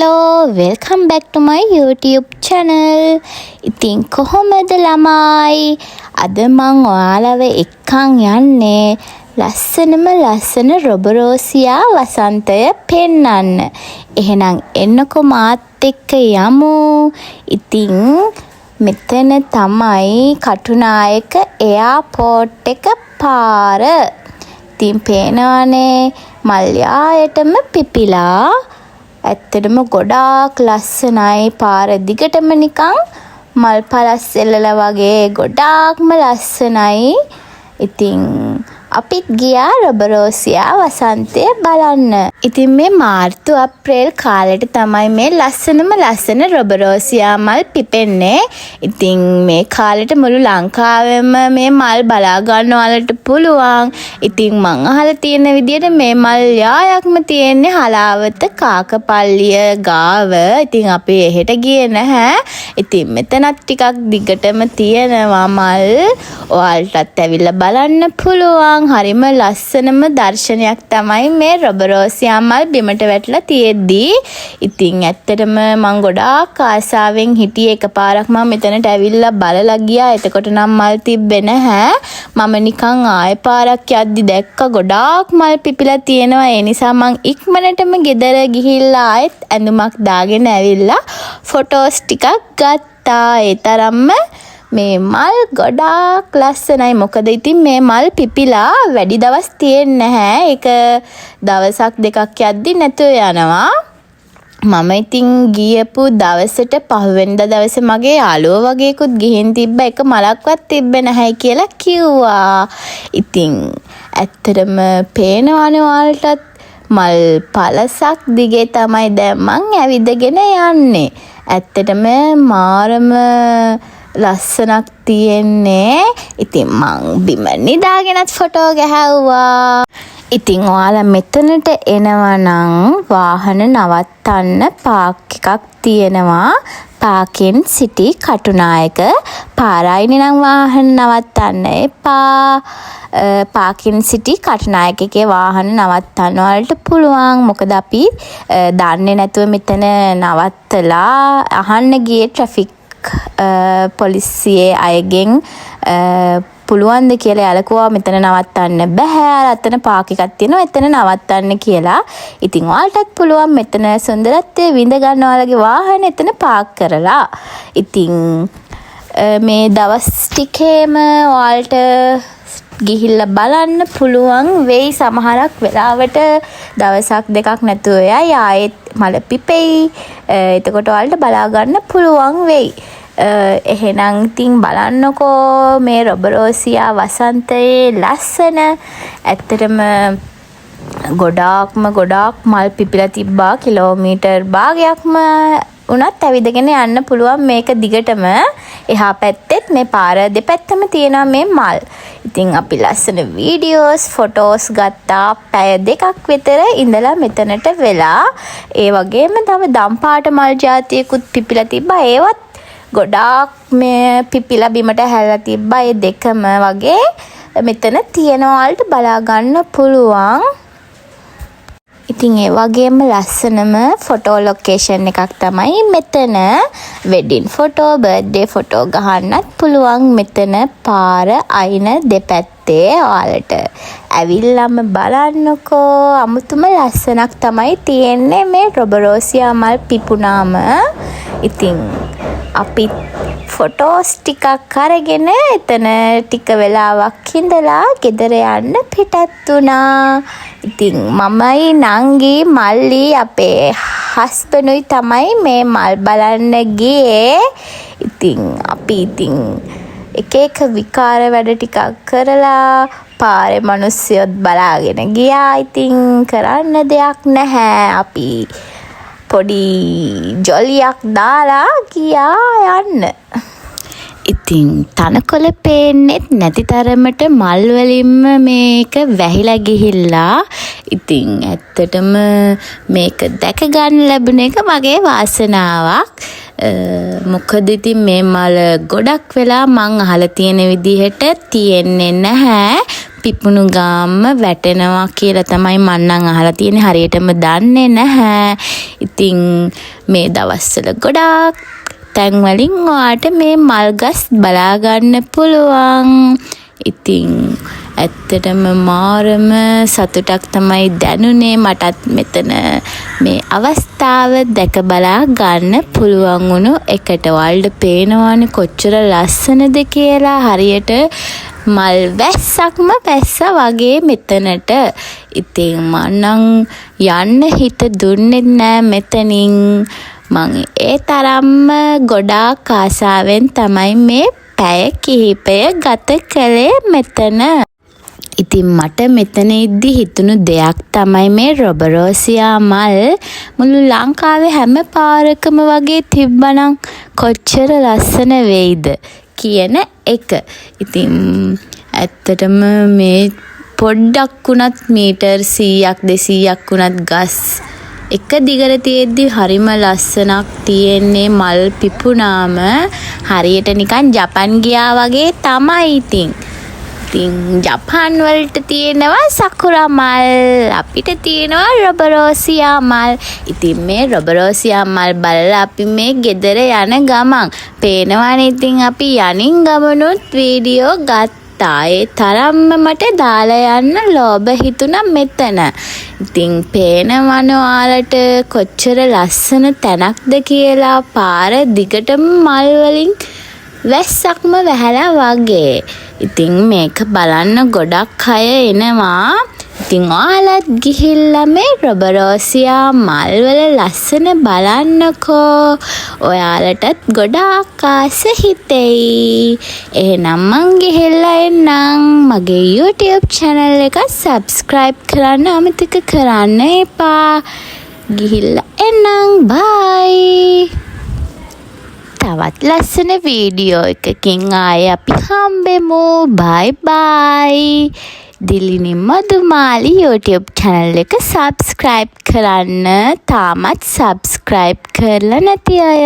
Hello, welcome back to my YouTube channel. ඉතින් කොහොමද ළමයි? අද මං ඔයාලව එක්කන් යන්නේ ලස්සන රොබරෝසියා වසන්තය පෙන්වන්න. එහෙනම් එන්නකෝ මාත් එක්ක යමු. ඉතින් මෙතන තමයි කටුනායක එයාපෝට් එක පාර. ඉතින් පේනවනේ මල්යායටම පිපිලා. ඇත්තටම ගොඩාක් ලස්සනයි. පාර දිගටම නිකන් මල් පලස් එල්ලලා වගේ ගොඩාක්ම ලස්සනයි. ඉතින් අපිත් ගියා රොබරෝසියා වසන්තය බලන්න. ඉතින් මේ මාර්තු අප්‍රේල් කාලෙට තමයි මේ ලස්සන රොබරෝසියා මල් පිපෙන්නේ. ඉතින් මේ කාලෙට මුළු ලංකාවෙම මේ මල් බලා ගන්න ඔයාලට පුළුවන්. ඉතින් මං අහලා තියෙන විදිහට මේ මල් යායක්ම තියෙන්නේ හලාවත කාකපල්ලිය ගාව. ඉතින් අපි එහෙට ගියේ නැහැ. ඉතින් මෙතනත් ටිකක් දිගටම තියෙනවා මල්. ඔයාලටත් ඇවිල්ලා බලන්න පුළුවන්. හරිම ලස්සනම දර්ශනයක් තමයි මේ රොබරෝසියා මල් බිමට වැටලා තියෙද්දී. ඉතින් ඇත්තටම මං ගොඩාක් ආසාවෙන් හිටියේ. එකපාරක් මම මෙතනට ඇවිල්ලා බලලා ගියා. එතකොට නම් මල් තිබ්බේ නැහැ. මම නිකන් ආයෙ පාරක් යද්දි දැක්ක ගොඩාක් මල් පිපිලා තියෙනවා. ඒ නිසා මං ඉක්මනටම ගෙදර ගිහිල්ලා ආයෙත් ඇඳුමක් දාගෙන ඇවිල්ලා ෆොටෝස් ටිකක් ගත්තා. ඒ තරම්ම මේ මල් ගොඩාක් ලස්සනයි. මොකද ඉතින් මේ මල් පිපිලා වැඩි දවස් තියෙන්නේ නැහැ. ඒක දවසක් දෙකක් යද්දි නැතුව යනවා. මම ඉතින් ගියපු දවසට පහුවෙනිදා දවසේ මගේ යාළුවෝ වගේකුත් ගිහින් තිබ්බ. එක මලක්වත් තිබ්බේ නැහැ කියලා කිව්වා. ඉතින් ඇත්තටම පේනවනේ ඔයාලටත් මල් පළසක් දිගේ තමයි දැන් මං ඇවිදගෙන යන්නේ. ඇත්තටම මාරම ලස්සනක් තියෙන්නේ. ඉතින් මං බිම නිදාගෙනත් ෆොටෝ ගැහැව්වා. ඉතින් ඔයාලා මෙතනට එනවා නම් වාහන නවත්තන්න පාක් එකක් තියෙනවා. පාකින් සිටි කටුනායක පාරයිනේ නම් වාහන නවත්තන්න එපා. පාකින් සිටි කටුනායක එකේ වාහන නවත්තන්න වලට පුළුවන්. මොකද අපි දන්නේ නැතුව මෙතන නවත්තලා අහන්න ගියේ ට්‍රැෆික් පොලිසියේ අයගෙන් පුළුවන්ද කියලා යාලකුවා මෙතන නවත්තන්න බෑ. අතන පාක් එකක් තියෙනවා එතන නවත්තන්න කියලා. ඉතින් ඔයාලටත් පුළුවන් මෙතන සුන්දරත්වයේ විඳ ගන්න ඔයාලගේ වාහන එතන පාක් කරලා. ඉතින් මේ දවස් ටිකේම ඔයාලට ගිහිල්ලා බලන්න පුළුවන් වෙයි. සමහරක් වෙලාවට දවසක් දෙකක් නැතුව යයි ආයෙත් මල පිපෙයි. එතකොට ඔයාලට බලා ගන්න පුළුවන් වෙයි. එහෙනම් ඉතින් බලන්නකෝ මේ රොබරෝසියා වසන්තයේ ලස්සන. ඇත්තටම ගොඩාක් මල් පිපිලා තිබ්බා. කිලෝමීටර් භාගයක්ම උනත් ඇවිදගෙන යන්න පුළුවන් මේක දිගටම. එහා පැත්තෙත් මේ පාර දෙපැත්තම තියෙනවා මේ මල්. ඉතින් අපි ලස්සන වීඩියෝස් ෆොටෝස් ගත්තා. පැය දෙකක් විතර ඉඳලා මෙතනට වෙලා. ඒ වගේම තව දම්පාට මල් ජාතියකුත් පිපිලා තිබ්බා. ඒවත් ගොඩාක් මේ පිපිලා බිමට හැලලා තිබ්බා. ඒ දෙකම වගේ මෙතන තියෙනවා. වලට බලා ගන්න පුළුවන්. ඉතින් ඒ වගේම ලස්සනම ෆොටෝ ලොකේෂන් එකක් තමයි මෙතන. වෙඩින් ෆොටෝ, බර්ත්ඩේ ෆොටෝ ගහන්නත් පුළුවන්. මෙතන පාර අයින දෙපැත්තේ ඔයාලට ඇවිල්ලාම බලන්නකෝ. අමුතුම ලස්සනක් තමයි තියෙන්නේ මේ රොබරෝසියා මල් පිපුණාම. ඉතින් අපි ෆොටෝස් ටිකක් අරගෙන එතන ටික වෙලාවක් ඉඳලා ගෙදර යන්න පිටත් වුණා. ඉතින් මමයි නංගි මල්ලි අපේ හස්බන්ඩුයි තමයි මේ මල් බලන්න ගියේ. ඉතින් අපි එක විකාර වැඩ ටිකක් කරලා පාරේ මිනිස්සුත් බලාගෙන ගියා. ඉතින් කරන්න දෙයක් නැහැ. අපි පොඩි ජොලියක් දාලා ගියා යන්න. ඉතින් තනකොළ පේන්නෙත් නැති තරමට මල් වලින්ම මේක වැහිලා ගිහිල්ලා. ඉතින් ඇත්තටම මේක දැක ගන්න ලැබුණ එක මගේ වාසනාවක්. මොකද ඉතින් මේ මල ගොඩක් වෙලා මං අහලා තියෙන විදිහට තියෙන්නේ නැහැ. පිපුණු ගාම වැටෙනවා කියලා තමයි මං නම් අහලා තියෙන්නේ. හරියටම දන්නේ නැහැ. ඉතින් මේ දවස්වල ගොඩක් තැන් වලින් ඔයාට මේ මල් ගස් බලා ගන්න පුළුවන්. ඉතින් ඇත්තටම මාරම සතුටක් තමයි දැනුනේ මටත් මෙතන මේ අවස්ථාව දැක බලා ගන්න පුළුවන් වුණු එකට. ඔයාලට පේනවනේ කොච්චර ලස්සනද කියලා. හරියට මල් වැස්සක්ම වැස්සා වගේ මෙතනට. ඉතින් මං යන්න හිත දුන්නේ නෑ මෙතනින්. මං ඒ තරම්ම ගොඩාක් ආසාවෙන් තමයි මේ පැය කිහිපය ගත කළේ මෙතන. ඉතින් මට මෙතන ඉද්දි හිතුණු දෙයක් තමයි මේ රොබරෝසියා මල් මුළු ලංකාවේ හැම පාරකම වගේ තිබ්බනම් කොච්චර ලස්සන වෙයිද කියන එක. ඉතින් ඇත්තටම මේ පොඩ්ඩක් වුණත් මීටර් 100ක් 200ක් වුණත් ගස් එක දිගට තියෙද්දි හරිම ලස්සනක් තියෙන්නේ. මල් පිපුණාම හරියට නිකන් ජපන් ගියා වගේ තමයි. ඉතින් ජපාන් වලට තියෙනවා සකුරා මල්, අපිට තියෙනවා රොබරෝසියා මල්. ඉතින් මේ රොබරෝසියා මල් බලලා අපි මේ ගෙදර යන ගමන් පේනවනේ. ඉතින් අපි යනින් ගමනුත් වීඩියෝ ගත්තා. ඒ තරම්ම මට දාලා යන්න ලෝභ හිතුණා මෙතන. ඉතින් පේනවන ඔයාලට කොච්චර ලස්සන තැනක්ද කියලා. පාර දිගටම මල් වලින් වැස්සක්ම වැහැලා වගේ. ඉතින් මේක බලන්න ගොඩක් අය එනවා. ඉතින් ඔයාලත් ගිහිල්ලා මේ රොබරෝසියා මල් වල ලස්සන බලන්නකෝ. ඔයාලටත් ගොඩාක් ආස හිතෙයි. එහෙනම් මං ගිහිල්ලා එන්නම්. මගේ YouTube channel එක subscribe කරන්න අමතක කරන්න එපා. ගිහිල්ලා එන්නම්. bye. තවත් ලස්සන වීඩියෝ එකකින් ආයේ අපි හම්බෙමු. bye bye. Dilini මදුමාලි YouTube channel එක subscribe කරන්න තාමත් subscribe කරලා නැති අය.